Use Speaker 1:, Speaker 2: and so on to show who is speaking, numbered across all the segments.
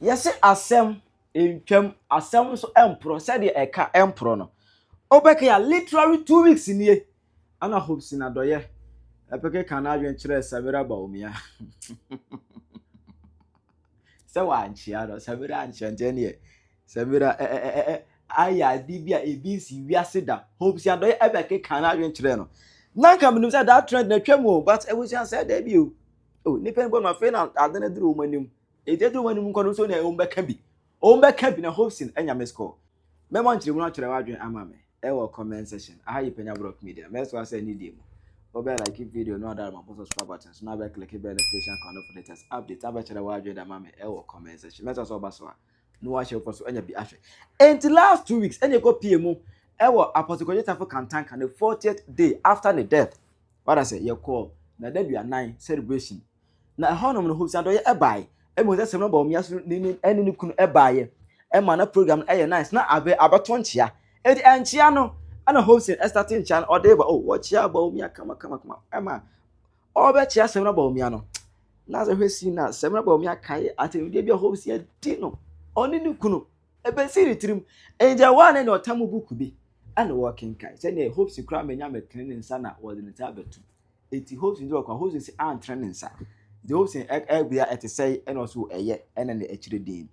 Speaker 1: Yes, asem in twem asem so empro said the eka empro no. Obeke ya literally 2 weeks in here. Ana Hopeson Adorye. Epeke kana adwen kire Samira Bawumia. Se wa anchia do Samira anchia ntene Samira aya dibia ebisi wiase da Hopeson Adorye epeke kana adwen kire no. Nanka menu say that trend na twem o but e was say that bi o. Oh nipa ngo ma fe na adana duru manim. E dedu manim nko so na e ombeka bi. Ombeka bi na Hopeson enya mesko. Memo nchire mu na kire wadwen amame. Ewo comment section. Aha yi Penyah Block Media. Mesko say ni dem. Obe like video no other my subscribe button. So now be click the notification icon for latest update. Aba chere wadwen da mame ewo comment section. Meso so ba so. No wa share for so enya bi ahwe. And the last 2 weeks enya go PM ewo Apostle Kojetafo Kantanka the 40th day after the death. What I say ye call na da bia 9 celebration. Na honom no Hopeson Adorye ebai. Emo say Samira Bawumia so ni eni ni kunu ebai. Ema na program eye nice na abato nchia. Edi enchia no ana Hopeson starting chan or dey oh watch ya Bawumia kama ema obe chia Samira Bawumia no na ze hwesi na Samira Bawumia kai atemde bia Hopeson di no oni ni kunu ebe siri trim enja wane na otamu buku bi ana working kai say na Hopeson kra menya metene nsa na wo de nta betu eti Hopeson do kwa Hopeson si an trene nsa the Hopeson bia etesey ena so eye ena na akire din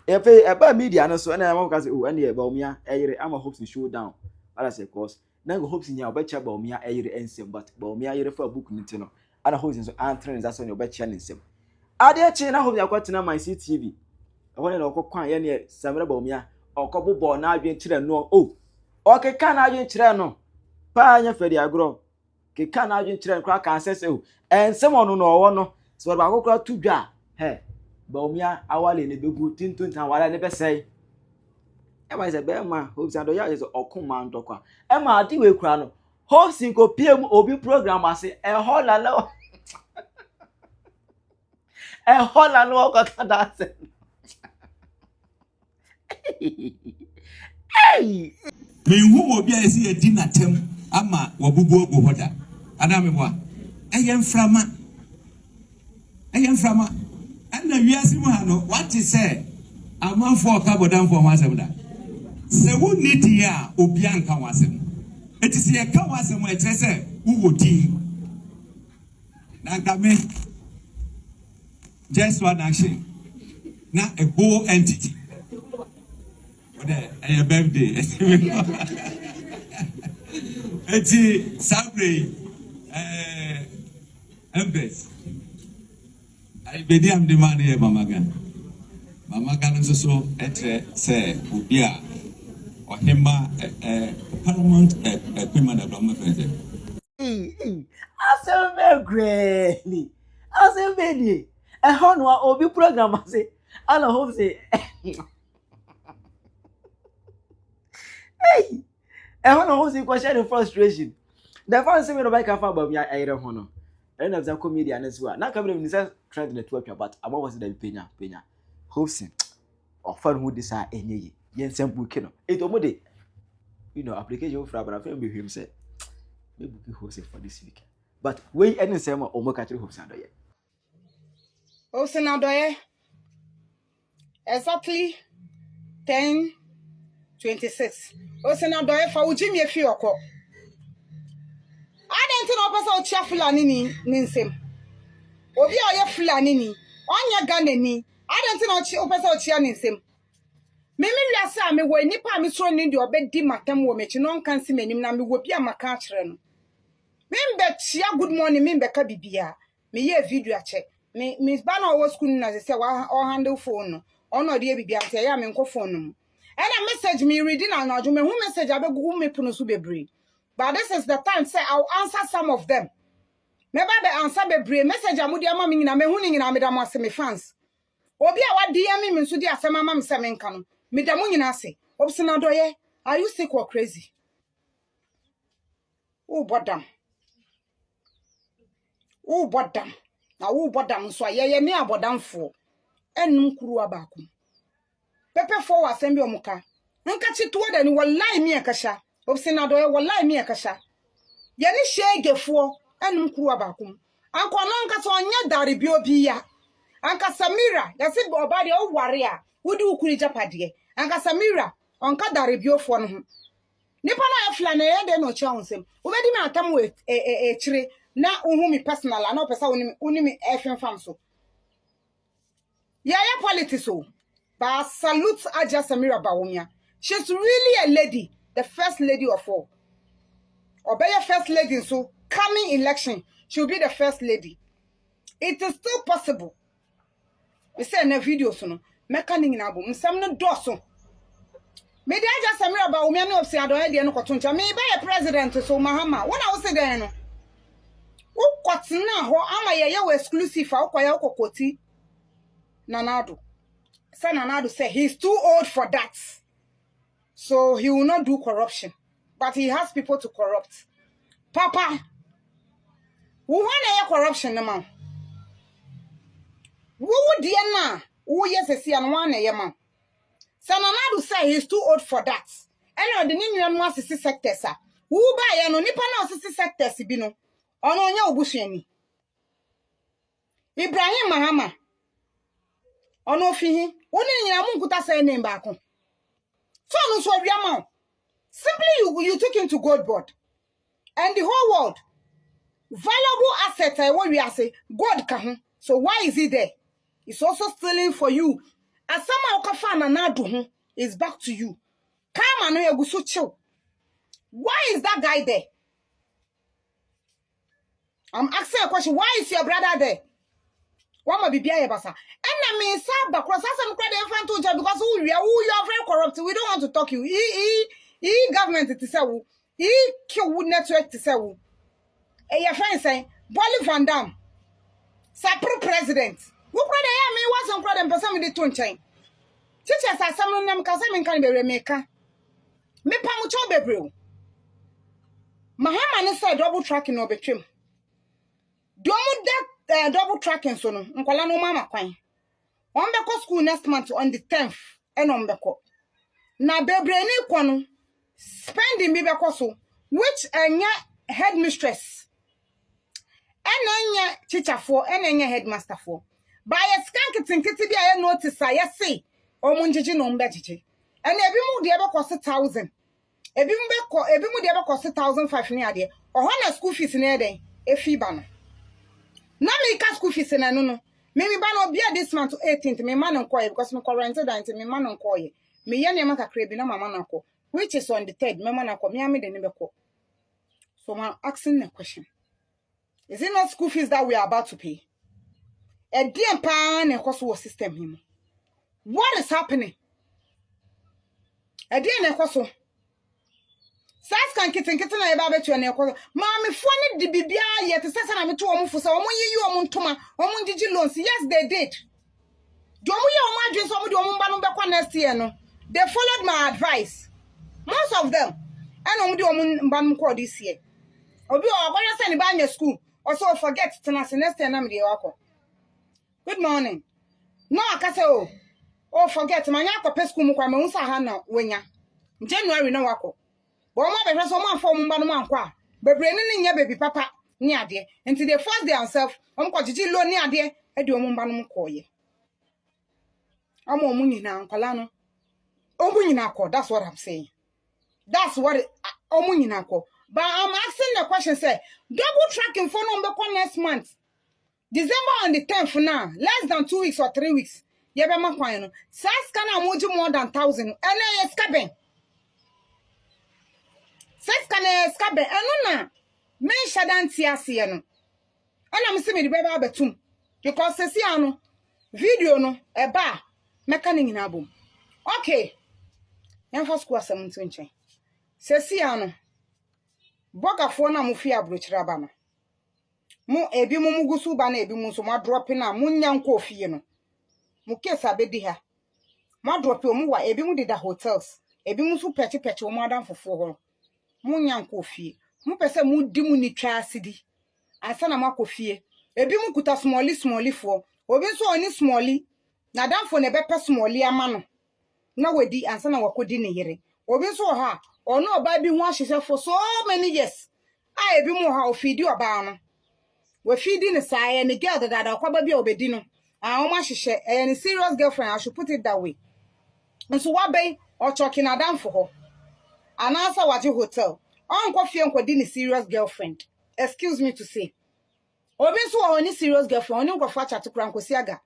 Speaker 1: efe eba media no so ena am ka say oh ena Bawumia eyire ama Hopeson show down. Ala say course na go Hopeson nya obecha Bawumia eyire ensem but Bawumia yire fa book nti no ana Hopeson so an trend that so no obecha ensem ade echi na Hopeson akwatena my CTV wona na okokwan ye ne Samira Bawumia okobobo na adwen kire no oh okeka na adwen kire no pa anya fedi agro keka na adwen kire kra kan sese oh ensem ono no owo no so ba akokra tudwa he Bawumia awale ne begu tintuntan wala ne besei ema is a bema Hopeson Adorye is okuma ndokwa ema adi we kura no Hopeson ko PM obi program ase hola lo hola lo ko kada se hey
Speaker 2: me hu obi a esi edi natem ama wabubu ogo hoda ana me boa eyemframa ana wiase mu ha no what is say amanfo ka bodan fo ma asem da se wo nidi a obi anka wasem eti se ye ka wasem e kire se wo wodi na game just one action na a whole entity what a birthday eti sabre embes I be am the man here mama gan so etre se obi a ohima paramount Penyah development president
Speaker 1: asem greatly asem bedi hono obi program ase ala Hopeson hey hono Hopeson ko share the frustration the fans say me no buy ka fa Bawumia eyire hono and of the comedian as well na kamera ni say trend na twapia but aba was the Penyah Hopeson offer who this are enye yen sample kino it omode you know application for abra fam be him say me book Hopeson for this week but we any say ma omo ka kire Hopeson Adorye
Speaker 3: Hopeson Adorye exactly 10:26 Hopeson Adorye fa ujimi efi okọ adenti na opasa ochia fulani ni nsem obi oye fulani ni onye Ghana ni adenti na opasa ochia ni nsem mimi wiase a me wo nipa me so ni de obedi matam wo mechi no nkan si manim na me wo bia maka akere no membe chia good morning membe ka bibia me ye video ache me ba na wo school na se wa handle phone no ono de bibia ante ya me nko phone no ena message me reading na adwo me hu message abegugu me puno so bebre but this is the time say I'll answer some of them me ba be answer bebre message amudi ama me nyina me hu ni nyina me da mo ase me fans obi a wa DM me nso di asema ma me se me nka no me da mo nyina ase Hopeson Adorye are you sick or crazy oh bodam na wo bodam so ayeye me abodamfo enum kuru abaku pepe fo wa sembi omuka nka chituwa da ni wallahi me akasha Hopeson Adorye wallahi me akasha ye ni shegefo enum kuru abaku anko no nka so onye dari bi obi ya Anka Samira, ya si oba de o ware a, wodi ukuri japade. Anka Samira, onka dare biofo no ho. Nipa na afla na ye de no cha onsem. Obedi me atam we chire na uhu mi personal na opesa uni mi efin fam so. Yeah, politics so. But I salute Aja Samira Bawumia. She's really a lady, the first lady of all. Obey first lady so coming election, she'll be the first lady. It is still possible. We say in a video so no, mekaning na bo, nsam no doso. Me dey Aja Samira Bawumia no Hopeson Adorye dey no kotoncha. Me be a president so Mahama. When I say there no. Wo kwatena ho ama ye we exclusive a ukoya ukokoti. Nanado. Son Nanado said he's too old for that. So he will not do corruption. But he has people to corrupt. Papa, who want corruption no man? Who dear na? Who yes see and one a man? Son Nanado said he's too old for that. And the Ninian was a sector, sir. Who buy no nipa no sector sibino? Ono nya obusheni. Ibrahim Mahama. Ono fihi woni nyina munkuta say name back on. So no so wiama. Simply you took him to God board. And the whole world valuable asset what we are say God ka. So why is he there? It's also stealing for you. As some okafa na na do ho is back to you. Come and you so chill. Why is that guy there? I'm asking a question. Why is your brother there? Wama bibia ye basa. And me saba cross some credit fan to job because you are very corrupt. We don't want to talk you. Government to say kill network to say your friend say Bolly Van Dam. Sapro president. Who credit me was some credit person with the tone chain. Teachers are some them can be remeka. Me pamucho bebreu. Mahama said double tracking or betrim. Don't that double tracking so no nkola no mama kwan on be ko school next month on the 10th and on be ko na bebre ni ko no spending bi be ko so which enya headmistress enya teacher for enya headmaster for by a skank tinkiti bi a notice ya say omunjiji no mbejiji and ebi mu de be ko 1000 ebi mu de be ko 1500 ni ade o na school fees ni eden efi ba no na me ka school fees na no me ba no bia this month 18th me man nko because me quarantine that me man nko ye me ye ne maka kra bi na mama nko which is on the 3rd me man nko me am de ne be ko. So I'm asking the question, is it not school fees that we are about to pay? A dear pan and cost system him. What is happening? A dear ne koso Sas kan kitten na eba betu na ekoso maami fo ne de bibia ye te sesa na meto omo fusa omo yeyi omo ntoma omo ngigi loans. Yes, they did. Do omo ye omo adwen so omo de omo ba no bekwa next year no. They followed my advice. Most of them. And omo de omo ba no ko this year. Obi o gwara say ne ba nya school also forget tenase next year na me de wako. Good morning. No akase o forget manya akopɛ school mu kwa ma unsa ha na wenya. January na wako. But my better so man for man kwa. Bebre ni nya baby papa ni ade. Until they force themselves, ko jiji lo ni ade e de omumba no ko ye. Amo omu nyina nkwala no. Omu nyina ko, that's what I'm saying. That's what omu nyina ko. But I'm asking the question say, double tracking for no be next month. December on the 10th now, less than 2 weeks or 3 weeks. Ye be makwan no. Sas kana moju more than 1,000. Ene eskaben. Says can escape and men shadan tiasi no. And I'm saying the baby betum because sesiano video no e ba mekaning na bom. Okay. Yan for school 17 sesiano boga fo na mu fi abrochira ba no. Mu ebi mu mugusu ba na ebi mu so ma drop na mu nyanko fie no. Mu kesa bedi ha. Ma drop mu wa ebi mu dida hotels. Ebi mu so peche mu adam fofo ho. Munyan kofie mu pese mu di mu ni twa asidi asa na makofie ebi mu kuta small fo obi so oni small na danfo ne bepe small ama no na wadi asa na wakodi ne yere obi so ha ono oba bi hu ahyehye for so many years a ebi mu ha ofidi oba no we feedi ne saaye ne girl dada kwaba bi obedi no Oma hihye any serious girlfriend, I should put it that way. And so what bay or talking a down for her. And answer what you hotel. Uncle Fianco didn't serious girlfriend. Excuse me to say. Obi so any serious girlfriend, only go fetch to Cranko Siaga.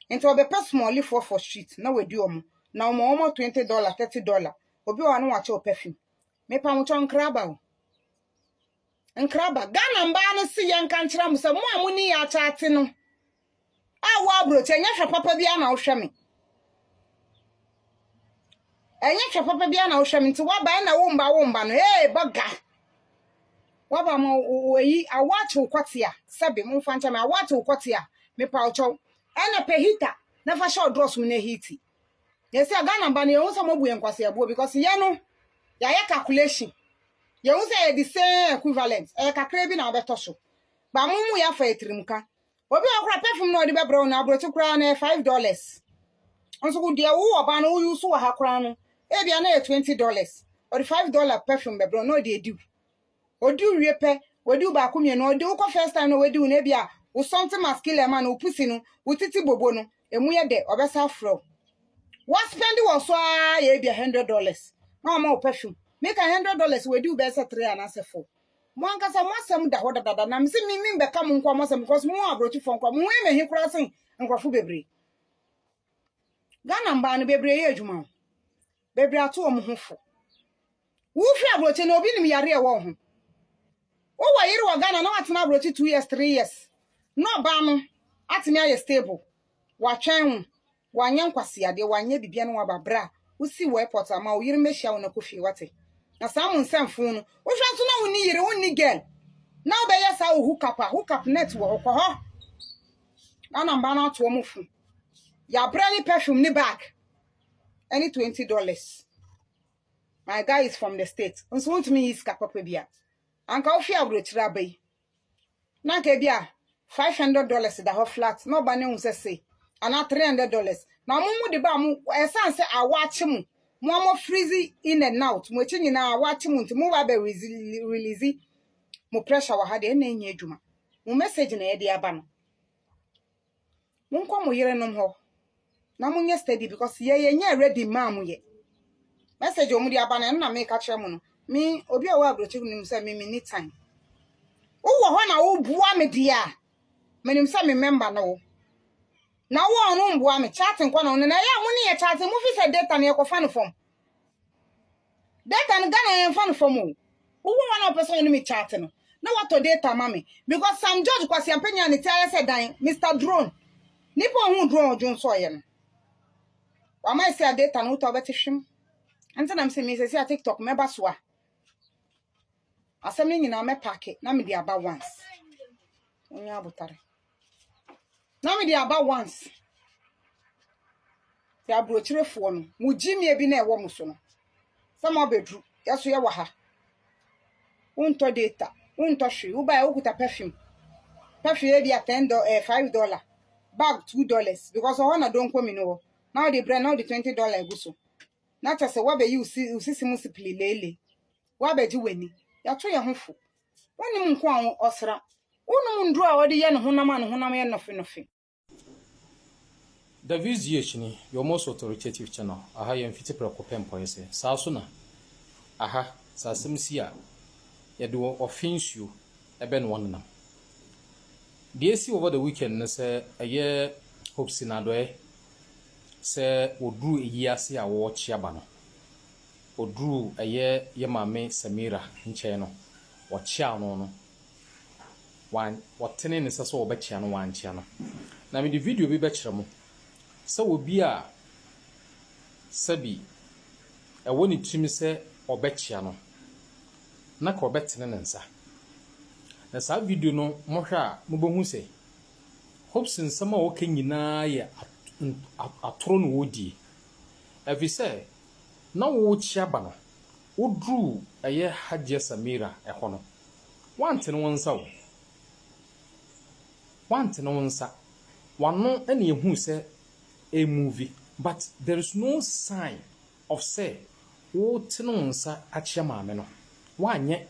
Speaker 3: Into a paper small leaf for street. Now we do now more $20, $30. Obi one watch your perfume. Me pamuchon crabba. And crabba, gun and ban see young country, some more money at chatting. Ah, wabro, and yet papa biana shami. And yet papa biana shami to what by na womba, hey, bugger. Waba mo we a watch ukwatia sabe mo fancha me a watch ukwatia me paucho ena pehita na fa show dross mu na hiti yesi aga na ba na ye so mo bu enkwase abo because ye no ya calculation ye hu say the same equivalent kakra bi na obeto so ba mo mu ya fa etrimka obi akura perfume na odi be bro na abrochi kura na $5 onso ku de wo oba na wo use wo ha kura no e bia na $20 or $5 perfume be bro no dey do Odu repe, odu ba kumye no odu ko first time no odu na bia wo something masculine man wo pusi no wo titi bobo no emu ye de obesa fro. What spend wo so ye bia $100. Na ma perfume. Make $100 we do be say 3 and say 4. Mo ankasa mo asem da hoda dada na mse mi be ka mo nkwa mo asem because mo abrochi fo nkwa mo me hi kura sen nkwafo bebre. Gana mba no bebre ye adwuma. Bebre ato mo ho fo. Wo fi abrochi na obi nim yare e wo ho. Owa yiri wa Ghana na watena abrochi 2 years 3 years no ba no atimi aye stable wa twen wa nya nkwase ade wa nya bibia no wa babra usi wo airport ama wo yiri mehia wo na kofi wate na samu nsemfo no wo hwa so na wo ni yiri wo ni girl na wo be yesa wo hook up net wo ko ho ana mba na to mo fu ya brand perfume ni bag any $20. My guy is from the States nso want me is kapapa bia anka ofi abrochira bai na ka bia $500 da ho flat no ba ne hu se ana $300 na mu de ba mu esan se awache mu mo freeze in and out mo chi nyina awache mu nti mu ba be release mo pressure wa ha de na enya adwuma mo message na ye de aba no mo nko mo yere nom ho na mo nye steady because ye nya ready ma mo ye message o mu de aba na me ka kire mo no me obi a wa abrochi nim say me need time wo ho na wo bua me dia me nim say me member no na wo no mbua me chatting kwa no na ya mo ne ye chatting mo fi say data na ye ko fa no form data no Ghana ye fa no form wo one person no me chatting no na what to data mama because some judge kwasi Penyah ne tell say dan Mr Drone nipo hu drone ojo so ye no wa mai say data no to betihwim ante na me say me say TikTok me ba so a asem nyina me pack na me di aba once onya abotare na me di aba once ti abrochirefo no mu gyimii bi na ewo mu so no sama bedru yaso ye wa ha unto data unto hwe wo ba okuta perfume e bia $5 bag $2 because o na don komi no now the brand now the $20 go so na cha se wa be you see musipli lele wa be ji wani ya to ye hofo woni mu nko an osra wonu ndru a wode ye ne honam ye nofe
Speaker 4: The VGH your most authoritative channel aha ye mfiti prekopem poyese sa so na aha sa semsi a ye do offense you ebe no wonam the see over the weekend na say eye Hopeson Adorye say odru eyiase a wo chiaba no odru eye ye mame Samira nche no wo chia no wan wotene ne se so wo be chia no wan chia no na me the video bi be kire mo se obi a sabi woni timi se obechia no na ka obetene ne nsa na sa video no mo hwa mo bohu se Hopeson sama wo kanyina ye atoro no wodi evi se na wo chia ba no odru eye hagye Samira eho no wante no nsa wo wante no nsa wano ene ehu se a movie, but there is no sign of say what no nsa achia maame no wanye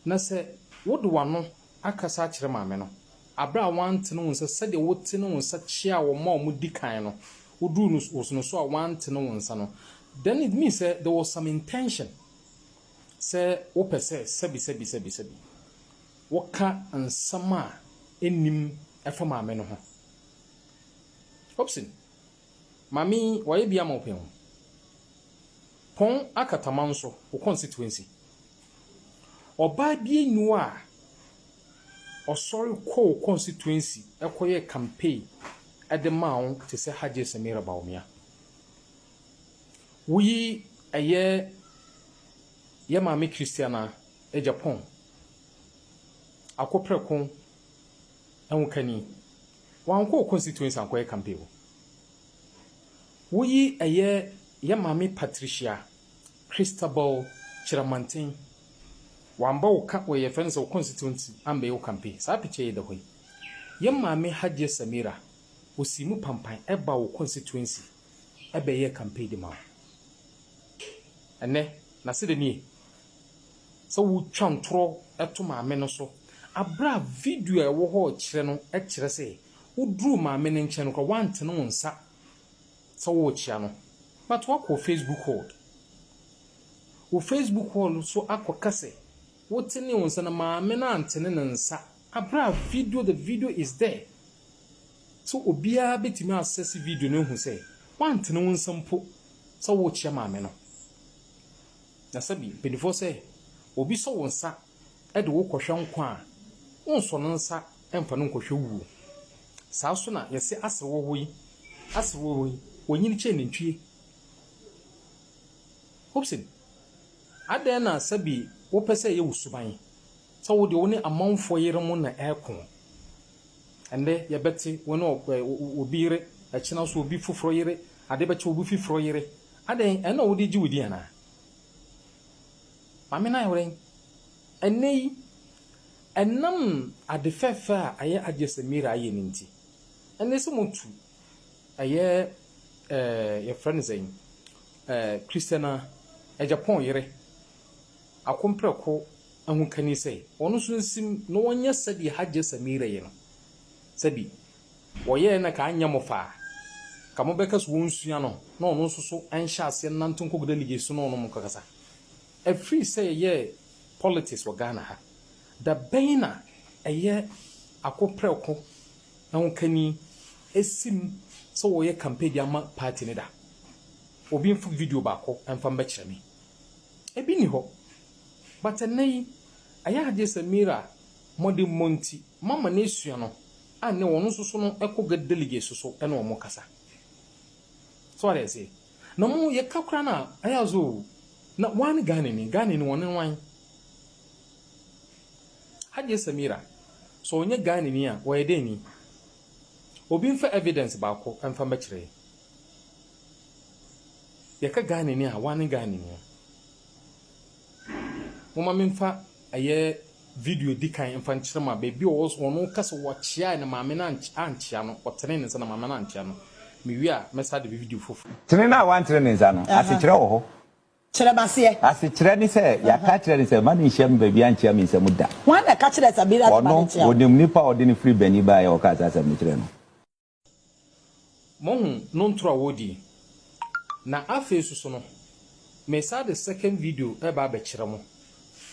Speaker 4: na se wodo wano akasa achire maame no abra want no nsa said the what no nsa chia wo ma mu di kan no wodu no so a want no nsa no then it means there was some intention say wo pese sebi woka ansama enim efa maame no ho Hopeson mami waye bia ma open pon akatama nso wo constituency oba bia nu a osori ko constituency ekoye campaign at the mount to say Haji Samira Bawumia we aye ye mami Christiana e Japan akoprekon enwukani wan ko constituency akoye campaign we aye ye mami Patricia Christabel Chiramantin wamba uka we friends of constituency ambe yo campaign sa piche de hoy ye mami Haji Samira osimu pampan eba wo constituency ebe ye campaign de ma ene na se de ni so wo twantro eto maame no so abra video e wo ho kire no e kire se wo duru maame ne nche no ko want no nsa so wo chia no but wo ko Facebook hold wo Facebook hold so akokase what any one sana maame na antene nsa abra video the video is there so obia betimi access video no hu say want no nsampo so wo chia maame no na sabi benifo say obi so wonsa e de wo kohwe nko a wonso no nsa emfa no nkohwe wu saa so na yesi asewo hoyi wonyini che nentwie Hopeson adan na sabi wo pese ye wusuban so wo de wo ne amanfo yere mo na ekon ende ye beti wo no obire akina so obi fufuro yere ade beti obi fufuro yere adan ena wo de ji wodi ana mame na yore enei enam ade fefa aye Haji Samira aye ninti ene se motu aye your friend zain Christiana e Japan yere akompreko ahunkani sei ono so nsim no wonya sadi Haji Samira ye no sabi woye na ka anya mofa ka mo beka so wonsua no na ono so anhya ase nanto nkogo delegation no ono mkakasa e free say ye politics wo Ghana ha da baina eye akompreko ahunkani esim so woye campaign ama party ne da obi mfu video bako emfa mbekire me ebi ni ho but nei aya Haji Samira modi monti mama na esua no ane wono soso no ekoga delegate soso ene wo mokasa so what I say na mo ye kakra na aya zo na wan Ghana ni wono wan Haji Samira so onye Ghana ni a wo ede ni obi mfa evidence bako emfa mbekire ye ka Ghana ni a wan Ghana ni mama memfa aye video dikan emfa nkyerema baby wo so no kase wo chia na maame na anchia no otene ne na maame na anchia no mewi a mesa de video fofu
Speaker 5: tene na wantere ne nsa no asekire wo ho
Speaker 3: Chere basie.
Speaker 5: asekire ni se ya ka kire ni se ma ni hye baby anchia mi se muda
Speaker 3: Wan na ka chere Samira to ma ntia.
Speaker 5: onim nipa odini free bani ba ya o ka sa mi kire no
Speaker 4: mohu no ntro wodi na afesu so no mesa the second video e ba kire mo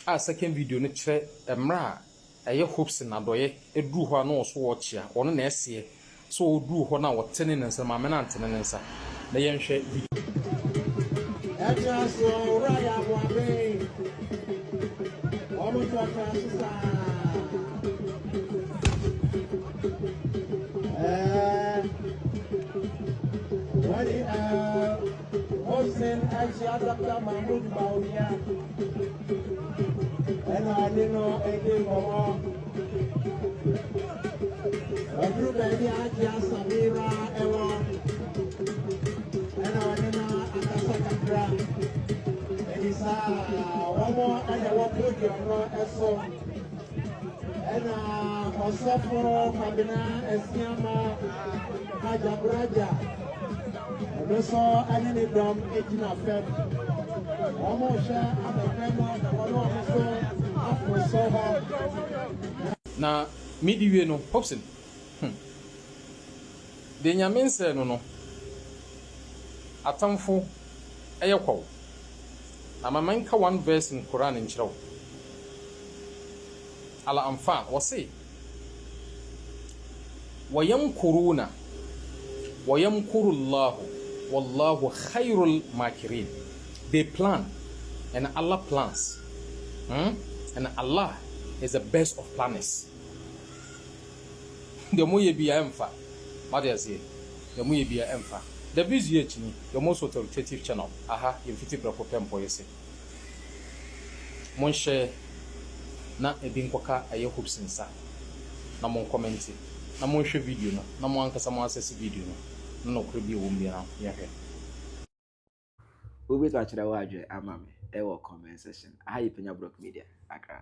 Speaker 4: a second video no kire emra eye Hopeson Adorye eduru ho na oso wo chia ono na ese so oduru ho na wotene ne nsa maame na antene ne nsa na yenhwe video
Speaker 6: Ejaso raya boabe. Omo to transisa. Wali Hopeson Adorye Mahmoud Bawumia. Ena dino ege momo. Odru beni Haji Samira ewa. Ena dino atakakra. Elisa omo ena wo program no eso. Ena osofo kabina esiama ajabraja. Odoso anini dom ejina fem. Omo sha abefemo na wono so afoso ho.
Speaker 4: na Midi we no Hopeson. De nyame nse no atamfo eyekwo. Na mamanka one verse in Quran in Chiraw. Ala Anfal wasi wayamkuruna wayamkuru Allah wallahu khairul makirin. They plan and Allah plans. And Allah is the best of planners. The more you be emfa, what do you say? The more you be emfa. The VGH ni your most authoritative channel. Aha, you fit to prepare for you say. Mon share na ebi nkoka aye Hopeson sa. Na mon comment. Na mon share video no. Na mon ankasa mon access video no. No kure bi wo mbi na ya hwe.
Speaker 1: Obi to achira wa adwe ama me. E wo comment section. Aha yi Penyah Media. Akra.